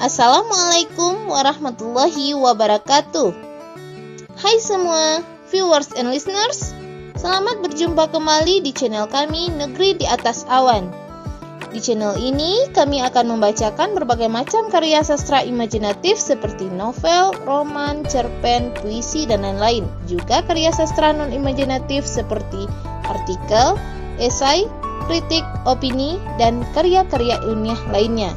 Assalamualaikum warahmatullahi wabarakatuh. Hai semua viewers and listeners, selamat berjumpa kembali di channel kami Negeri di Atas Awan. Di channel ini kami akan membacakan berbagai macam karya sastra imajinatif seperti novel, roman, cerpen, puisi, dan lain-lain. Juga karya sastra non-imajinatif seperti artikel, esai, kritik, opini, dan karya-karya ilmiah lainnya.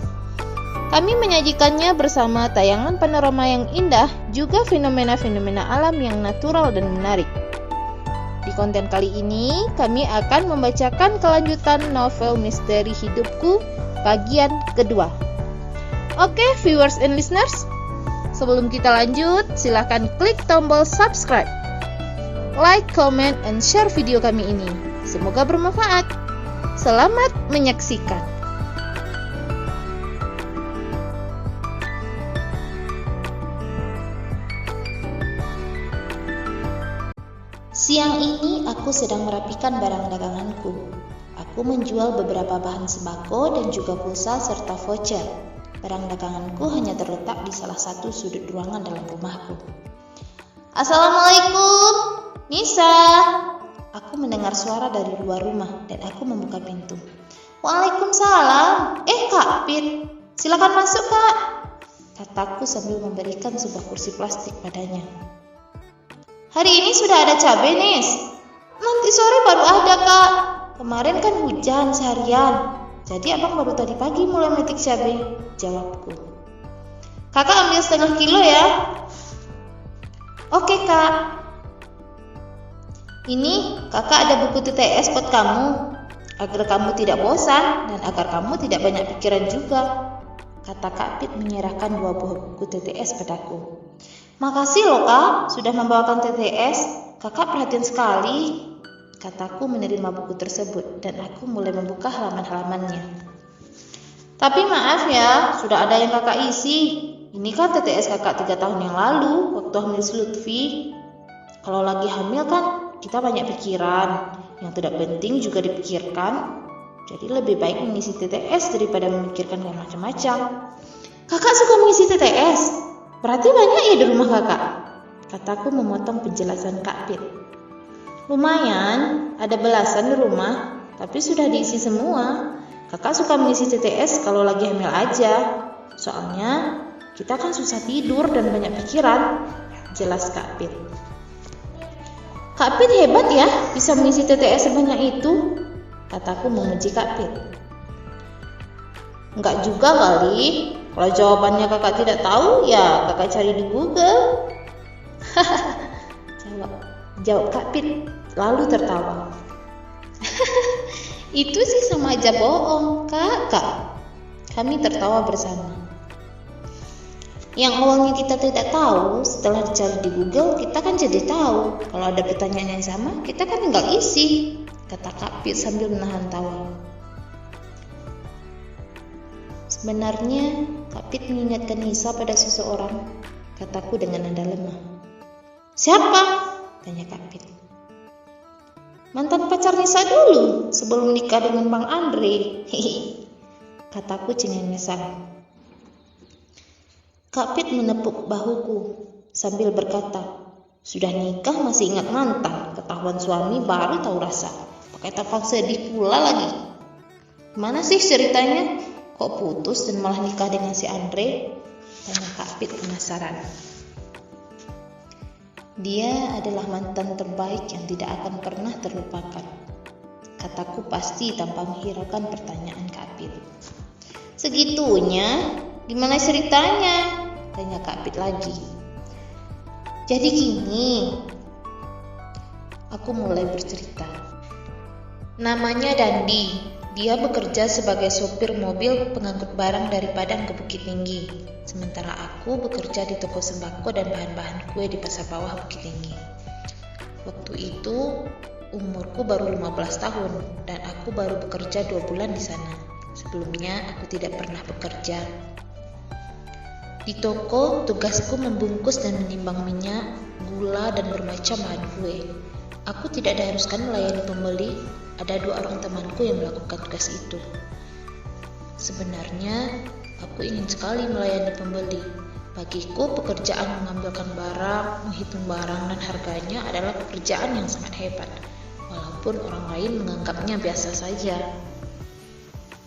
Kami menyajikannya bersama tayangan panorama yang indah, juga fenomena-fenomena alam yang natural dan menarik. Di konten kali ini, kami akan membacakan kelanjutan novel Misteri Hidupku bagian kedua. Oke, viewers and listeners, sebelum kita lanjut, silahkan klik tombol subscribe, like, comment, and share video kami ini. Semoga bermanfaat. Selamat menyaksikan. Siang ini aku sedang merapikan barang daganganku. Aku menjual beberapa bahan sembako dan juga pulsa serta voucher. Barang daganganku hanya terletak di salah satu sudut ruangan dalam rumahku. Assalamualaikum, Nisa. Aku mendengar suara dari luar rumah dan aku membuka pintu. Waalaikumsalam. Kak Pit, silakan masuk Kak, kataku sambil memberikan sebuah kursi plastik padanya. Hari ini sudah ada cabai, Nis. Nanti sore baru ada, Kak. Kemarin kan hujan seharian, jadi abang baru tadi pagi mulai metik cabai, jawabku. Kakak ambil setengah kilo ya. Oke, Kak. Ini kakak ada buku TTS buat kamu, agar kamu tidak bosan dan agar kamu tidak banyak pikiran juga, kata Kak Pit menyerahkan 2 buah buku TTS padaku. Makasih loh Kak, sudah membawakan TTS. Kakak perhatian sekali, kataku menerima buku tersebut dan aku mulai membuka halaman-halamannya. Tapi maaf ya, sudah ada yang kakak isi. Ini kan TTS kakak 3 tahun yang lalu, waktu hamil Lutfi. Kalau lagi hamil kan kita banyak pikiran, yang tidak penting juga dipikirkan. Jadi lebih baik mengisi TTS daripada memikirkan yang macam-macam. Kakak suka mengisi TTS? Berarti banyak ya di rumah kakak, kataku memotong penjelasan Kak Pit. Lumayan, ada belasan di rumah, tapi sudah diisi semua. Kakak suka mengisi TTS kalau lagi hamil aja. Soalnya kita kan susah tidur dan banyak pikiran, jelas Kak Pit. Kak Pit hebat ya, bisa mengisi TTS sebanyak itu, kataku memuji Kak Pit. Enggak juga kali. Kalau jawabannya kakak tidak tahu, ya kakak cari di Google. Jawab Kak Pit, lalu tertawa. Itu sih sama aja bohong, kakak. Kami tertawa bersama. Yang awalnya kita tidak tahu, setelah dicari di Google, kita kan jadi tahu. Kalau ada pertanyaan yang sama, kita kan tinggal isi, kata Kak Pit sambil menahan tawa. Sebenarnya, Kak Pit mengingatkan Nisa pada seseorang, kataku dengan nada lemah. Siapa? Tanya Kak Pit. Mantan pacar Nisa dulu, sebelum nikah dengan Bang Andre. Kataku cengengesan. Kak Pit menepuk bahuku sambil berkata, sudah nikah masih ingat mantan, ketahuan suami baru tahu rasa. Pakai tampang sedih pula lagi. Mana sih ceritanya? Kok putus dan malah nikah dengan si Andre? Tanya Kak Pit penasaran. Dia adalah mantan terbaik yang tidak akan pernah terlupakan, kataku pasti tanpa menghiraukan pertanyaan Kak Pit. Segitunya? Gimana ceritanya? Tanya Kak Pit lagi. Jadi gini, aku mulai bercerita. Namanya Dandi. Dia bekerja sebagai sopir mobil pengangkut barang dari Padang ke Bukit Tinggi. Sementara aku bekerja di toko sembako dan bahan-bahan kue di pasar bawah Bukit Tinggi. Waktu itu umurku baru 15 tahun dan aku baru bekerja 2 bulan di sana. Sebelumnya aku tidak pernah bekerja. Di toko, tugasku membungkus dan menimbang minyak, gula, dan bermacam bahan kue. Aku tidak diharuskan melayani pembeli, ada 2 orang temanku yang melakukan tugas itu. Sebenarnya, aku ingin sekali melayani pembeli. Bagiku, pekerjaan mengambilkan barang, menghitung barang, dan harganya adalah pekerjaan yang sangat hebat, walaupun orang lain menganggapnya biasa saja.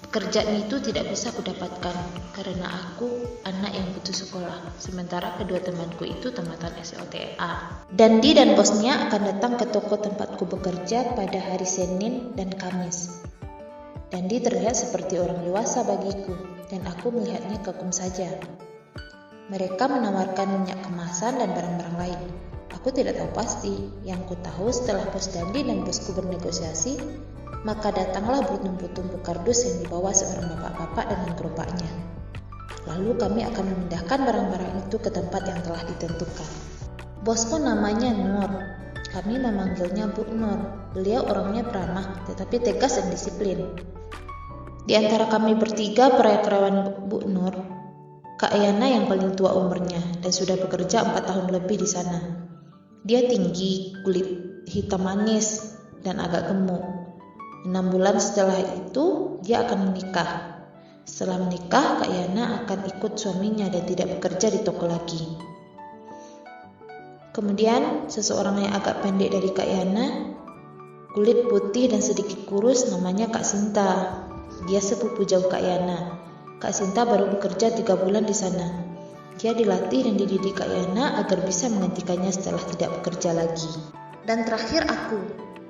Pekerjaan itu tidak bisa kudapatkan karena aku anak yang butuh sekolah, sementara kedua temanku itu tamatan SLTA. Dandi dan bosnya akan datang ke toko tempatku bekerja pada hari Senin dan Kamis. Dandi terlihat seperti orang dewasa bagiku, dan aku melihatnya kagum saja. Mereka menawarkan minyak kemasan dan barang-barang lain. Aku tidak tahu pasti. Yang ku tahu setelah bos Dandi dan bosku bernegosiasi, maka datanglah bertumpuk-tumpuk kardus yang dibawa seorang bapak-bapak dengan gerobaknya. Lalu kami akan memindahkan barang-barang itu ke tempat yang telah ditentukan. Bosku namanya Nur. Kami memanggilnya Bu Nur. Beliau orangnya peramah, tetapi tegas dan disiplin. Di antara kami bertiga karyawan Bu Nur, Kak Yana yang paling tua umurnya dan sudah bekerja 4 tahun lebih di sana. Dia tinggi, kulit hitam manis, dan agak gemuk. 6 bulan setelah itu, dia akan menikah. Setelah menikah, Kak Yana akan ikut suaminya dan tidak bekerja di toko lagi. Kemudian, seseorang yang agak pendek dari Kak Yana, kulit putih dan sedikit kurus, namanya Kak Sinta. Dia sepupu jauh Kak Yana. Kak Sinta baru bekerja 3 bulan di sana. Dia dilatih dan dididik Kak Yana agar bisa menggantikannya setelah tidak bekerja lagi. Dan terakhir aku.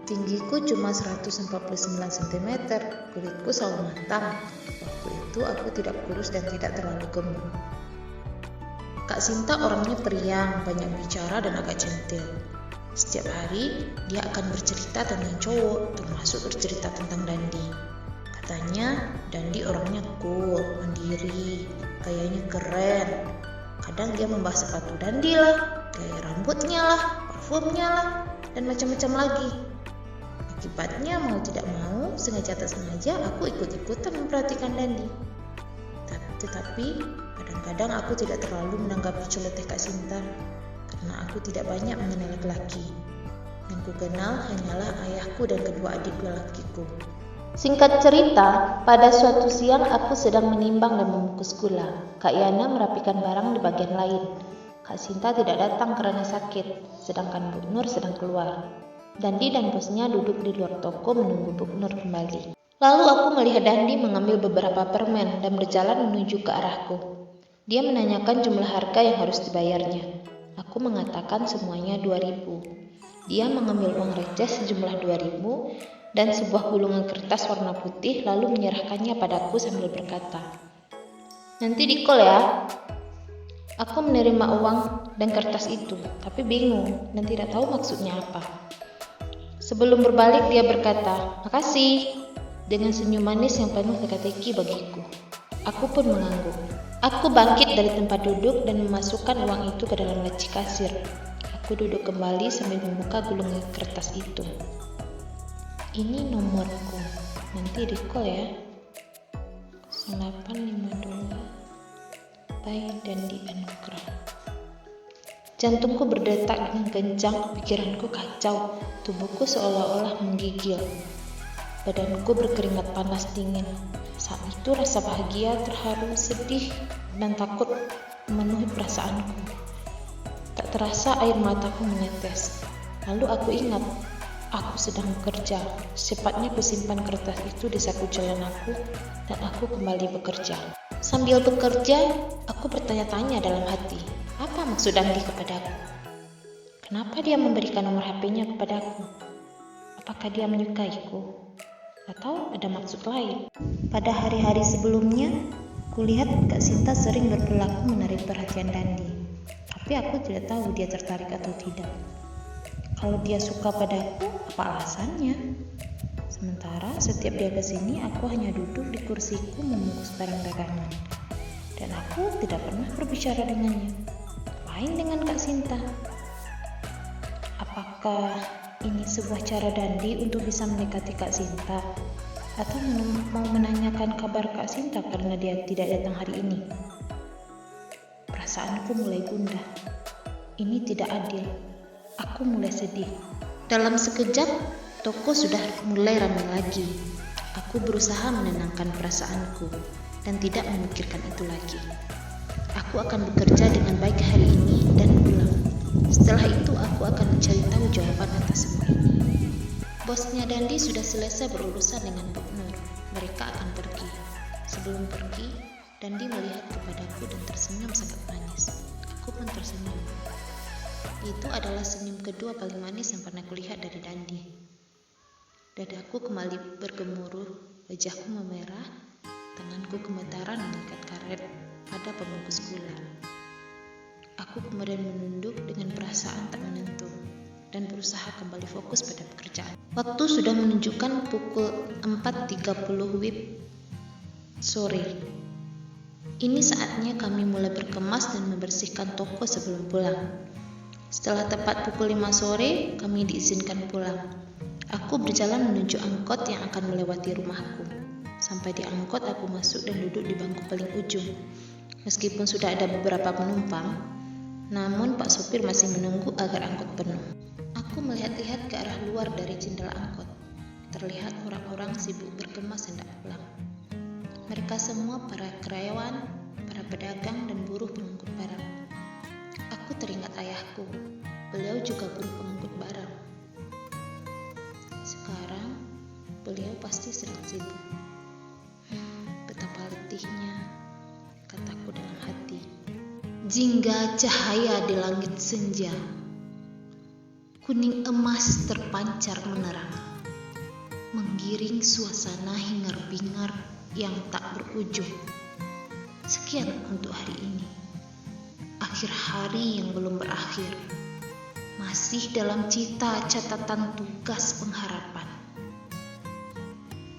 Tinggiku cuma 149 cm, kulitku selalu matang. Waktu itu aku tidak kurus dan tidak terlalu gemuk. Kak Sinta orangnya periang, banyak bicara dan agak centil. Setiap hari dia akan bercerita tentang cowok, termasuk bercerita tentang Dandi. Katanya Dandi orangnya cool, mandiri, gayanya keren. Kadang dia membahas sepatu Dandi lah, gaya rambutnya lah, parfumnya lah, dan macam-macam lagi. Akibatnya mau tidak mau, sengaja tak sengaja aku ikut-ikutan memperhatikan Dandi. Tetapi kadang-kadang aku tidak terlalu menanggapi celoteh Kak Sinta karena aku tidak banyak mengenal laki-laki. Yang ku kenal hanyalah ayahku dan kedua adik lelakiku. Singkat cerita, pada suatu siang aku sedang menimbang dan membungkus gula. Kak Yana merapikan barang di bagian lain. Kak Sinta tidak datang karena sakit, sedangkan Bu Nur sedang keluar. Dandi dan bosnya duduk di luar toko menunggu Bu Nur kembali. Lalu aku melihat Dandi mengambil beberapa permen dan berjalan menuju ke arahku. Dia menanyakan jumlah harga yang harus dibayarnya. Aku mengatakan semuanya 2.000. Dia mengambil uang receh sejumlah 2.000 dan sebuah gulungan kertas warna putih lalu menyerahkannya padaku sambil berkata, "Nanti di-call ya." Aku menerima uang dan kertas itu, tapi bingung dan tidak tahu maksudnya apa. Sebelum berbalik dia berkata, "Makasih," dengan senyum manis yang penuh teka-teki bagiku. Aku pun mengangguk. Aku bangkit dari tempat duduk dan memasukkan uang itu ke dalam laci kasir. Aku duduk kembali sambil membuka gulungan kertas itu. "Ini nomorku, nanti di-call ya. 0852 by Dandi Anugrah." Jantungku berdetak dengan kencang, pikiranku kacau, tubuhku seolah-olah menggigil. Badanku berkeringat panas dingin. Saat itu rasa bahagia, terharu, sedih, dan takut memenuhi perasaanku. Tak terasa air mataku menetes. Lalu aku ingat, aku sedang bekerja. Secepatnya kusimpan kertas itu di saku celanaku dan aku kembali bekerja. Sambil bekerja, aku bertanya-tanya dalam hati, apa maksud Dandi kepadaku? Kenapa dia memberikan nomor HP-nya kepadaku? Apakah dia menyukaiku? Atau ada maksud lain? Pada hari-hari sebelumnya, kulihat Kak Sinta sering berperilaku menarik perhatian Dandi. Tapi aku tidak tahu dia tertarik atau tidak. Kalau dia suka padaku, apa alasannya? Sementara setiap dia kesini, aku hanya duduk di kursiku membungkus barang dagangan. Dan aku tidak pernah berbicara dengannya. Lain dengan Kak Sinta. Apakah ini sebuah cara Dandi untuk bisa mendekati Kak Sinta? Atau mau menanyakan kabar Kak Sinta karena dia tidak datang hari ini? Perasaanku mulai gundah. Ini tidak adil. Aku mulai sedih. Dalam sekejap, toko sudah mulai ramai lagi. Aku berusaha menenangkan perasaanku. dan tidak memikirkan itu lagi. Aku akan bekerja dengan baik hari ini dan pulang. Setelah itu aku akan mencari tahu jawaban atas semua ini. Bosnya Dandi sudah selesai berurusan dengan Bob Nur. Mereka akan pergi. Sebelum pergi, Dandi melihat kepadaku dan tersenyum sangat manis. Aku pun tersenyum. Itu adalah senyum kedua paling manis yang pernah kulihat dari Dandi. Dadaku kembali bergemuruh, wajahku memerah, tanganku gemetaran mengikat karet pada pembungkus gula. Aku kemudian menunduk dengan perasaan tak menentu dan berusaha kembali fokus pada pekerjaan. Waktu sudah menunjukkan pukul 4.30 WIB sore. Ini saatnya kami mulai berkemas dan membersihkan toko sebelum pulang. Setelah tepat pukul 5 sore, kami diizinkan pulang. Aku berjalan menuju angkot yang akan melewati rumahku. Sampai di angkot, aku masuk dan duduk di bangku paling ujung. Meskipun sudah ada beberapa penumpang, namun Pak Sopir masih menunggu agar angkot penuh. Aku melihat-lihat ke arah luar dari jendela angkot. Terlihat orang-orang sibuk berkemas hendak pulang. Mereka semua para karyawan, para pedagang, dan buruh pengangkut barang. Aku teringat ayahku. Beliau juga buruh pengangkut barang. Sekarang, beliau pasti sedang sibuk. Betapa letihnya, kataku dalam hati. Jingga cahaya di langit senja, kuning emas terpancar menerang, menggiring suasana hingar-bingar yang tak berujung. Sekian untuk hari ini. Akhir hari yang belum berakhir. Masih dalam cita catatan tugas pengharapan.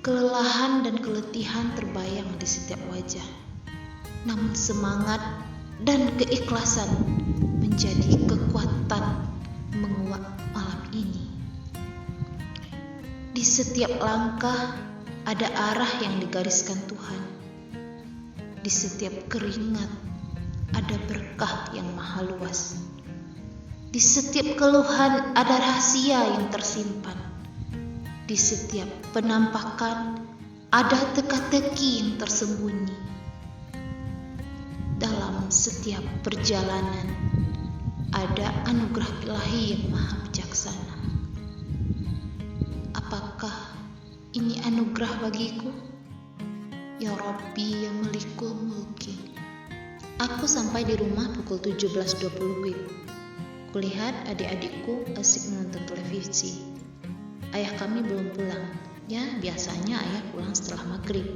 Kelelahan dan keletihan terbayang di setiap wajah. Namun semangat dan keikhlasan menjadi kekuatan menguat malam ini. Di setiap langkah ada arah yang digariskan Tuhan. Di setiap keringat ada berkah yang maha luas. Di setiap keluhan ada rahasia yang tersimpan. Di setiap penampakan ada teka-teki yang tersembunyi. Dalam setiap perjalanan ada anugerah ilahi yang maha bijaksana. Apakah ini anugerah bagiku? Ya Rabbi yang Malikul Mulki. Aku sampai di rumah pukul 17.20 WIB. Kulihat adik-adikku asik menonton televisi. Ayah kami belum pulang. Ya, biasanya ayah pulang setelah maghrib.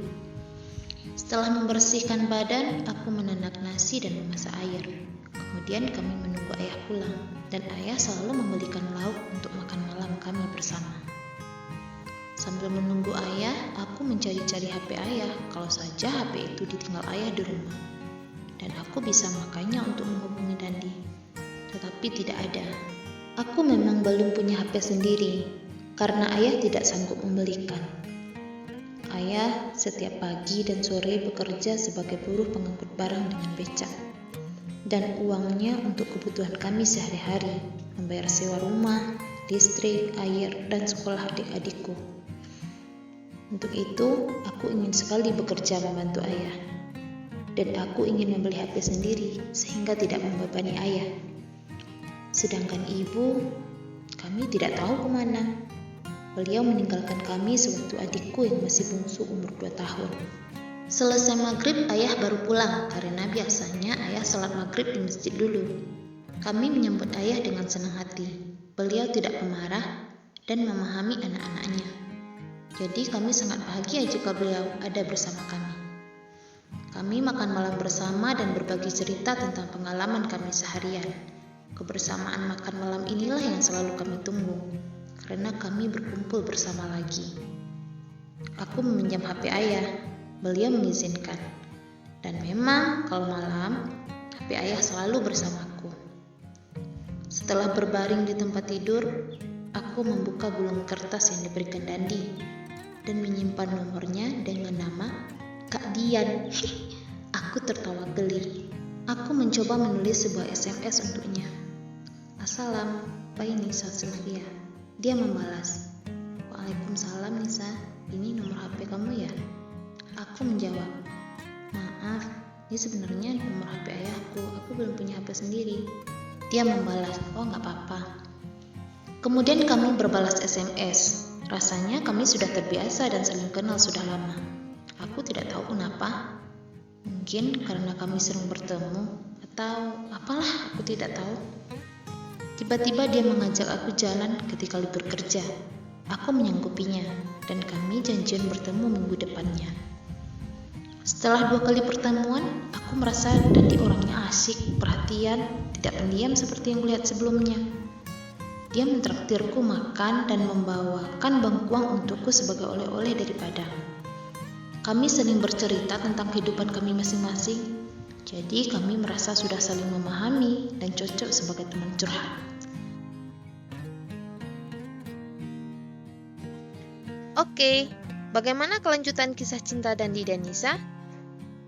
Setelah membersihkan badan, aku menanak nasi dan memasak air. Kemudian kami menunggu ayah pulang, dan ayah selalu membelikan lauk untuk makan malam kami bersama. Sambil menunggu ayah, aku mencari-cari HP ayah, kalau saja HP itu ditinggal ayah di rumah. Dan aku bisa makainya untuk menghubungi Dandi. Tetapi tidak ada. Aku memang belum punya HP sendiri, karena ayah tidak sanggup membelikan. Ayah setiap pagi dan sore bekerja sebagai buruh pengangkut barang dengan becak. Dan uangnya untuk kebutuhan kami sehari-hari, membayar sewa rumah, listrik, air, dan sekolah adik-adikku. Untuk itu, aku ingin sekali bekerja membantu ayah. Dan aku ingin membeli HP sendiri, sehingga tidak membebani ayah. Sedangkan ibu, kami tidak tahu kemana. Beliau meninggalkan kami sewaktu adikku yang masih bungsu umur 2 tahun. Selesai maghrib, ayah baru pulang, karena biasanya ayah salat maghrib di masjid dulu. Kami menyambut ayah dengan senang hati. Beliau tidak pemarah dan memahami anak-anaknya. Jadi kami sangat bahagia jika beliau ada bersama kami. Kami makan malam bersama dan berbagi cerita tentang pengalaman kami seharian. Kebersamaan makan malam inilah yang selalu kami tunggu, karena kami berkumpul bersama lagi. Aku meminjam HP ayah, beliau mengizinkan. Dan memang kalau malam, HP ayah selalu bersamaku. Setelah berbaring di tempat tidur, aku membuka gulung kertas yang diberikan Dandi dan menyimpan nomornya dengan nama Kak Dian. Aku tertawa geli. Aku mencoba menulis sebuah SMS untuknya. Assalam, by Nisa Sylvia. Dia membalas, Waalaikumsalam Nisa, ini nomor HP kamu ya? Aku menjawab, Ini sebenarnya nomor HP ayahku, aku belum punya HP sendiri. Dia membalas, oh nggak apa-apa. Kemudian kami berbalas SMS. Rasanya kami sudah terbiasa dan saling kenal sudah lama. Aku tidak tahu kenapa. Mungkin karena kami sering bertemu, atau apalah, aku tidak tahu. Tiba-tiba dia mengajak aku jalan ketika libur kerja. Aku menyanggupinya, dan kami janjian bertemu minggu depannya. Setelah 2 kali pertemuan, aku merasa Dandi orangnya asik, perhatian, tidak pendiam seperti yang kulihat sebelumnya. Dia mentraktirku makan dan membawakan bengkuang untukku sebagai oleh-oleh dari Padang. Kami saling bercerita tentang kehidupan kami masing-masing, jadi kami merasa sudah saling memahami dan cocok sebagai teman curhat. Oke, bagaimana kelanjutan kisah cinta Dandi dan Nisa?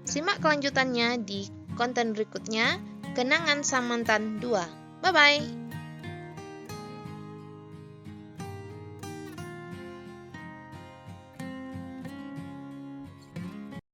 Simak kelanjutannya di konten berikutnya, Kenangan Sang Mantan 2. Bye-bye!